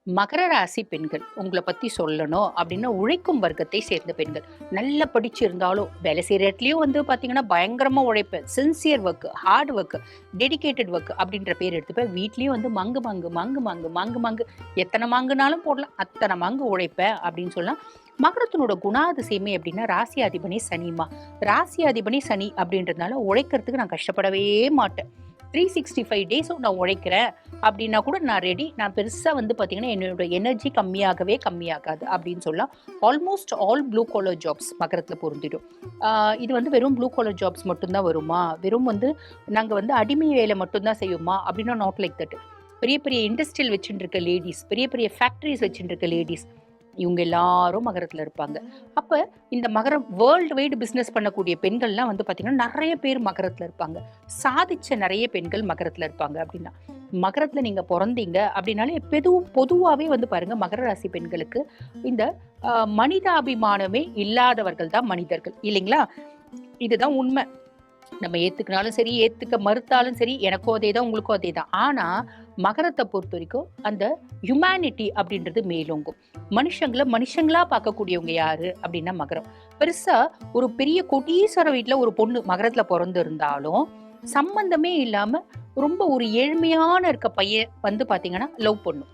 மகர ராசி பெண்கள் உங்களை பத்தி சொல்லணும் அப்படின்னா உழைக்கும் வர்க்கத்தை சேர்ந்த பெண்கள். நல்லா படிச்சிருந்தாலும் வேலை செய்யற இடத்துலயும் வந்து பாத்தீங்கன்னா பயங்கரமா உழைப்பேன். Sincere work, hard work, dedicated work அப்படின்ற பேர் எடுத்துப்பேன். வீட்லயும் வந்து மங்கு மங்கு மங்கு மங்கு மங்கு மங்கு எத்தனை மங்குனாலும் போடலாம், அத்தனை மங்கு உழைப்பேன் அப்படின்னு சொல்லலாம். மகரத்தினோட குணாதிசயமே அப்படின்னா ராசி அதிபனி சனிமா. ராசி அதிபனி சனி அப்படின்றதுனால உழைக்கிறதுக்கு நான் கஷ்டப்படவே மாட்டேன். 365 டேஸும் நான் உழைக்கிறேன் அப்படின்னா கூட நான் ரெடி. நான் பெருசாக வந்து பார்த்தீங்கன்னா என்னோட எனர்ஜி கம்மியாகவே கம்மியாகாது அப்படின்னு சொல்லலாம். Almost all blue collar jobs மகரத்தில் பொருந்திடும். இது வந்து வெறும் ப்ளூ காலர் ஜாப்ஸ் மட்டும்தான் வருமா, வெறும் வந்து நாங்கள் வந்து அடிமை வேலை மட்டும்தான் செய்வோமா அப்படின்னா நாட் லைக் தட். பெரிய பெரிய இண்டஸ்ட்ரியல் வச்சுட்டு இருக்க லேடிஸ், பெரிய பெரிய ஃபேக்ட்ரிஸ் வச்சுட்டு இருக்க லேடிஸ், இவங்க எல்லாரும் மகரத்தில் இருப்பாங்க. அப்போ இந்த மகரம் வேர்ல்டு வைடு பிஸ்னஸ் பண்ணக்கூடிய பெண்கள்லாம் வந்து பார்த்தீங்கன்னா நிறைய பேர் மகரத்தில் இருப்பாங்க. சாதிச்ச நிறைய பெண்கள் மகரத்தில் இருப்பாங்க. அப்படின்னா மகரத்தில் நீங்கள் பிறந்தீங்க அப்படின்னாலே பொதுவாகவே வந்து பாருங்க, மகர ராசி பெண்களுக்கு இந்த மனிதாபிமானமே இல்லாதவர்கள் தான் மனிதர்கள், இல்லைங்களா? இதுதான் உண்மை. நம்ம ஏத்துக்கினாலும் சரி, ஏத்துக்க மறுத்தாலும் சரி, எனக்கும் அதே தான், உங்களுக்கும் அதே தான். ஆனா மகரத்தை பொறுத்த வரைக்கும் அந்த ஹியூமனிட்டி அப்படின்றது மேலோங்கும். மனுஷங்களா பார்க்கக்கூடியவங்க யாரு அப்படின்னா மகரம். பெருசா ஒரு பெரிய கோட்டீஸ்வர வீட்டுல ஒரு பொண்ணு மகரத்துல பிறந்து இருந்தாலும் சம்பந்தமே இல்லாம ரொம்ப ஒரு ஏழ்மையான இருக்க பையன் வந்து பாத்தீங்கன்னா லவ் பண்ணும்.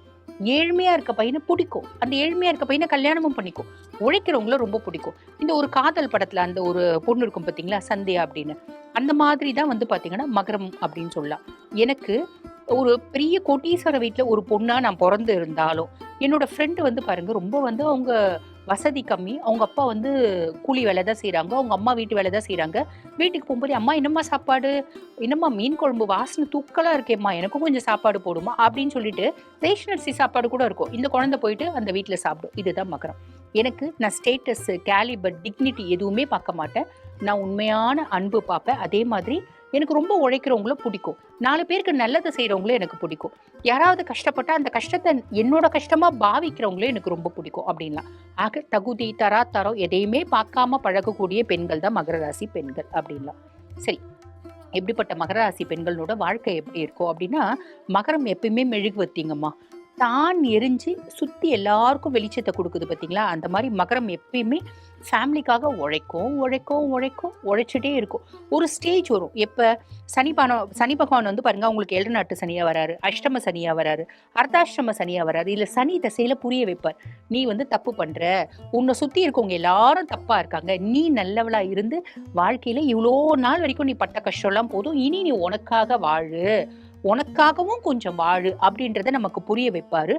ஏழ்மையா இருக்க பையனை பிடிக்கும், அந்த ஏழ்மையா இருக்க பையனை கல்யாணமும் பண்ணிக்கும். உழைக்கிறவங்கள ரொம்ப பிடிக்கும். இந்த ஒரு காதல் படத்துல அந்த ஒரு பொண்ணு இருக்கும் பாத்தீங்களா, சந்தியா அப்படின்னு, அந்த மாதிரி தான் வந்து பாத்தீங்கன்னா மகரம் அப்படின்னு சொல்லலாம். எனக்கு ஒரு பெரிய கோட்டீஸ்வர வீட்டுல ஒரு பொண்ணா நான் பிறந்து இருந்தாலும் என்னோட ஃப்ரெண்டு வந்து பாருங்க, ரொம்ப வந்து அவங்க வசதி கம்மி. அவங்க அப்பா வந்து கூலி வேலை தான் செய்யறாங்க, அவங்க அம்மா வீட்டு வேலை தான் செய்யறாங்க. வீட்டுக்கு போகும்போது அம்மா என்னம்மா சாப்பாடு, என்னம்மா மீன் குழம்பு வாசனை தூக்கலா இருக்கேம்மா, எனக்கும் கொஞ்சம் சாப்பாடு போடுமா அப்படின்னு சொல்லிட்டு ரேஷன் அரிசி சாப்பாடு கூட இருக்கும். இந்த குழந்தை போயிட்டு அந்த வீட்டுல சாப்பிடும். இதுதான் மகரம். எனக்கு நான் ஸ்டேட்டஸ், கேலிபர், டிக்னிட்டி எதுவுமே பார்க்க மாட்டேன். நான் உண்மையான அன்பு பார்ப்பேன். அதே மாதிரி எனக்கு ரொம்ப உழைக்கிறவங்கள பிடிக்கும். 4 பேருக்கு நல்லதை செய்யறவங்களும் எனக்கு பிடிக்கும். யாராவது கஷ்டப்பட்டா அந்த கஷ்டத்தை என்னோட கஷ்டமா பாவிக்கிறவங்களும் எனக்கு ரொம்ப பிடிக்கும் அப்படின்லாம். ஆக தகுதி, தரம் எதையுமே பார்க்காம பழகக்கூடிய பெண்கள் தான் மகர ராசி பெண்கள் அப்படின்லாம். சரி, எப்படிப்பட்ட மகர ராசி பெண்களோட வாழ்க்கை எப்படி இருக்கும் அப்படின்னா, மகரம் எப்பயுமே மெழுகுவர்த்திங்கம்மா. தான் எரிஞ்சு சுத்தி எல்லாருக்கும் வெளிச்சத்தை கொடுக்குது பார்த்தீங்களா, அந்த மாதிரி மகரம் எப்பயுமே ஃபேமிலிக்காக உழைக்கும் உழைக்கும் உழைக்கும் உழைச்சிட்டே இருக்கும். ஒரு ஸ்டேஜ் வரும். எப்போ சனி பகவான் வந்து பாருங்க, உங்களுக்கு 7 நாட்டு சனியா வராரு, அஷ்டம சனியா வராரு, அர்த்தாஷ்டம சனியா வராரு. இல்லை சனி தசையில புரிய வைப்பார், நீ வந்து தப்பு பண்ற, உன்னை சுத்தி இருக்கவங்க எல்லாரும் தப்பா இருக்காங்க, நீ நல்லவளா இருந்து வாழ்க்கையில இவ்வளோ நாள் வரைக்கும் நீ பட்ட கஷ்டம்லாம் போதும், இனி நீ உனக்காக வாழு, உனக்காகவும் கொஞ்சம் வாழு அப்படின்றத நமக்கு புரிய வைப்பாரு.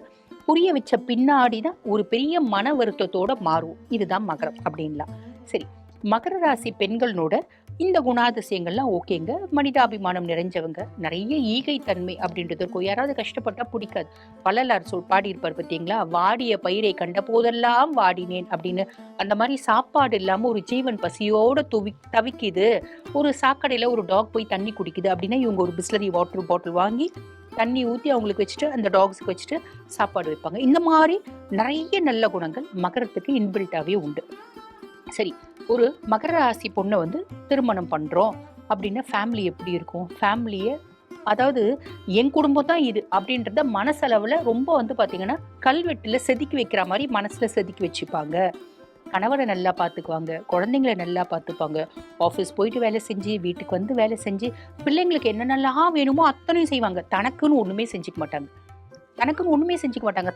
புரிய வச்ச பின்னாடிதான் ஒரு பெரிய மன வருத்தத்தோட மாறும். இதுதான் மகரம் அப்படின்லாம். சரி, மகர ராசி பெண்களோட இந்த குணாதிசயங்கள்லாம் ஓகேங்க. மனிதாபிமானம் நிறைஞ்சவங்க, நிறைய ஈகை தன்மை அப்படின்றது இருக்கும். யாராவது கஷ்டப்பட்டா பிடிக்காது. வள்ளலார் பாடி இருப்பார் பார்த்தீங்களா, வாடிய பயிரை கண்ட போதெல்லாம் வாடினேன் அப்படின்னு. அந்த மாதிரி சாப்பாடு இல்லாம ஒரு ஜீவன் பசியோட தவிக்குது, ஒரு சாக்கடையில ஒரு டாக் போய் தண்ணி குடிக்குது அப்படின்னா இவங்க ஒரு பிஸ்லரி வாட்டர் பாட்டில் வாங்கி தண்ணி ஊற்றி அவங்களுக்கு வச்சுட்டு அந்த டாக்ஸுக்கு வச்சுட்டு சாப்பாடு வைப்பாங்க. இந்த மாதிரி நிறைய நல்ல குணங்கள் மகரத்துக்கு இன்பில்ட்டாவே உண்டு. சரி, ஒரு மகர ராசி பொண்ணை வந்து திருமணம் பண்றோம் அப்படின்னா ஃபேமிலி எப்படி இருக்கும்? ஃபேமிலியை, அதாவது என் குடும்பம் தான் இது அப்படின்றத மனசளவுல ரொம்ப வந்து பாத்தீங்கன்னா கல்வெட்டுல செதுக்கி வைக்கிற மாதிரி மனசுல செதுக்கி வச்சுப்பாங்க. கணவரை நல்லா பார்த்துக்குவாங்க, குழந்தைங்களை நல்லா பார்த்துப்பாங்க, ஆஃபீஸ் போயிட்டு வேலை செஞ்சு வீட்டுக்கு வந்து வேலை செஞ்சு பிள்ளைங்களுக்கு என்னென்னலாம் வேணுமோ அத்தனையும் செய்வாங்க. தனக்குன்னு ஒன்றுமே செஞ்சுக்க மாட்டாங்க.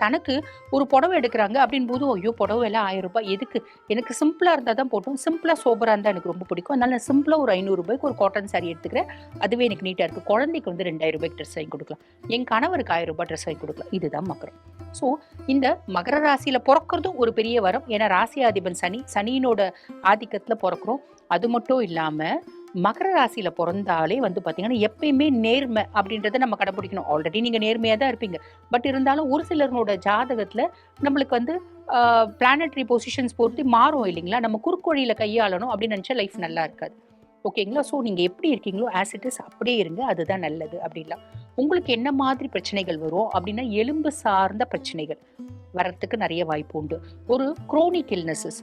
தனக்கு ஒரு புடவை எடுக்கிறாங்க அப்படின் போது, ஐயோ புடவை எல்லாம் 1000 ரூபாய் எதுக்கு, எனக்கு சிம்பிளாக இருந்தால் தான் போட்டோம், சிம்பிளாக சோபராக இருந்தால் எனக்கு ரொம்ப பிடிக்கும், அதனால நான் சிம்பிளாக ஒரு 500 ரூபாய்க்கு ஒரு காட்டன் சாரி எடுத்துக்கிறேன், அதுவே எனக்கு நீட்டாக இருக்குது. குழந்தைக்கு வந்து 2000 ரூபாய்க்கு ட்ரெஸ் வாங்கி கொடுக்கலாம், என் கணவருக்கு 1000 ரூபாய் ட்ரெஸ் வாங்கி கொடுக்கலாம். இதுதான் மகரம். ஸோ இந்த மகர ராசியில் பிறக்கிறதும் ஒரு பெரிய வரம். ஏன்னா ராசியாதிபன் சனியினோட ஆதிக்கத்தில் பிறக்கிறோம். அது மட்டும் இல்லாமல் மகர ராசியில பிறந்தாலே வந்து பாத்தீங்கன்னா எப்பயுமே நேர்மை அப்படின்றத நம்ம கடைபிடிக்கணும். ஆல்ரெடி நீங்க நேர்மையா தான் இருப்பீங்க. பட் இருந்தாலும் ஒரு சிலரோட ஜாதகத்துல நம்மளுக்கு வந்து பிளானட்டரி பொசிஷன்ஸ் பொறுத்து மாறும் இல்லைங்களா. நம்ம குறுக்கோழியில கையாளணும் அப்படின்னு நினைச்சா லைஃப் நல்லா இருக்காது. ஓகேங்களா. ஸோ நீங்க எப்படி இருக்கீங்களோ ஆஸ் இட் இஸ் அப்படியே இருங்க, அதுதான் நல்லது. அப்படின்லாம் உங்களுக்கு என்ன மாதிரி பிரச்சனைகள் வரும் அப்படின்னா, எலும்பு சார்ந்த பிரச்சனைகள் வர்றதுக்கு நிறைய வாய்ப்பு உண்டு. ஒரு குரோனிக் இல்னஸஸ்,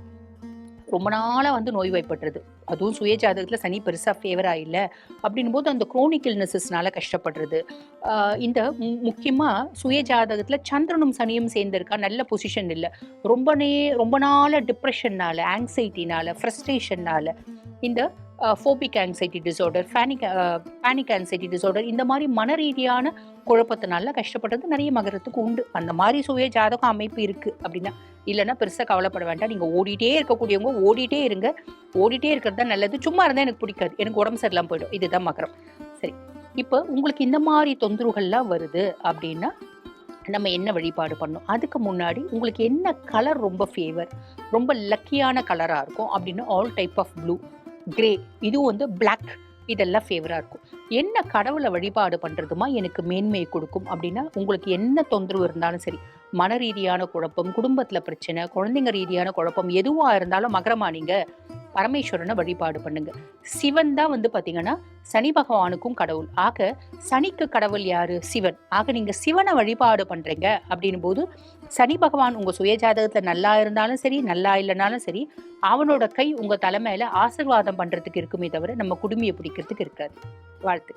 ரொம்ப நாளாக வந்து நோய்வாய்ப்படுறது, அதுவும் சுய ஜாதகத்தில் சனி பெருசாக ஃபேவராக இல்லை அப்படின் போது அந்த குரோனிக் இல்னஸஸ்னால கஷ்டப்படுறது. முக்கியமாக சுய ஜாதகத்தில் சந்திரனும் சனியும் சேர்ந்திருக்கா, நல்ல பொசிஷன் இல்லை, ரொம்ப நாள் டிப்ரெஷன்னால, ஆங்ஸைட்டினால, ஃப்ரஸ்ட்ரேஷன்னால, இந்த phobic anxiety disorder, panic anxiety disorder, இந்த மாதிரி மன ரீதியான குழப்பத்தினால கஷ்டப்படுறது நிறைய மகரத்துக்கு உண்டு. அந்த மாதிரி சுய ஜாதகம் அமைப்பு இருக்குது அப்படின்னா, இல்லைன்னா பெருசாக கவலைப்பட வேண்டாம். நீங்கள் ஓடிட்டே இருக்கக்கூடியவங்க ஓடிட்டே இருங்க. ஓடிட்டே இருக்கிறது தான் நல்லது. சும்மா இருந்தால் எனக்கு பிடிக்காது, எனக்கு உடம்பு சரியில்லாமல் போயிடும். இதுதான் மகரம். சரி, இப்போ உங்களுக்கு இந்த மாதிரி தொந்தரவுகள்லாம் வருது அப்படின்னா நம்ம என்ன வழிபாடு பண்ணணும்? அதுக்கு முன்னாடி உங்களுக்கு என்ன கலர் ரொம்ப ஃபேவர், ரொம்ப லக்கியான கலராக இருக்கும் அப்படின்னு all type of blue, grey, இதுவும் வந்து பிளாக், இதெல்லாம் ஃபேவராக இருக்கும். என்ன கடவுளை வழிபாடு பண்ணுறதுமா எனக்கு மேன்மையை கொடுக்கும் அப்படின்னா, உங்களுக்கு என்ன தொந்தரவு இருந்தாலும் சரி, மன ரீதியான குழப்பம், குடும்பத்தில் பிரச்சனை, குழந்தைங்க ரீதியான குழப்பம் எதுவாக இருந்தாலும் மகரமா நீங்கள் பரமேஸ்வரனை வழிபாடு பண்ணுங்க. சிவன் தான் வந்து பார்த்தீங்கன்னா சனி பகவானுக்கும் கடவுள். ஆக சனிக்கு கடவுள் யாரு? சிவன். ஆக நீங்க சிவனை வழிபாடு பண்றீங்க அப்படின் போது சனி பகவான் உங்க சுய ஜாதகத்துல நல்லா இருந்தாலும் சரி, நல்லா இல்லைனாலும் சரி, அவனோட கை உங்க தலைமையில ஆசீர்வாதம் பண்றதுக்கு இருக்குமே தவிர நம்ம குடுமையை பிடிக்கிறதுக்கு இருக்காது. வாழ்த்து.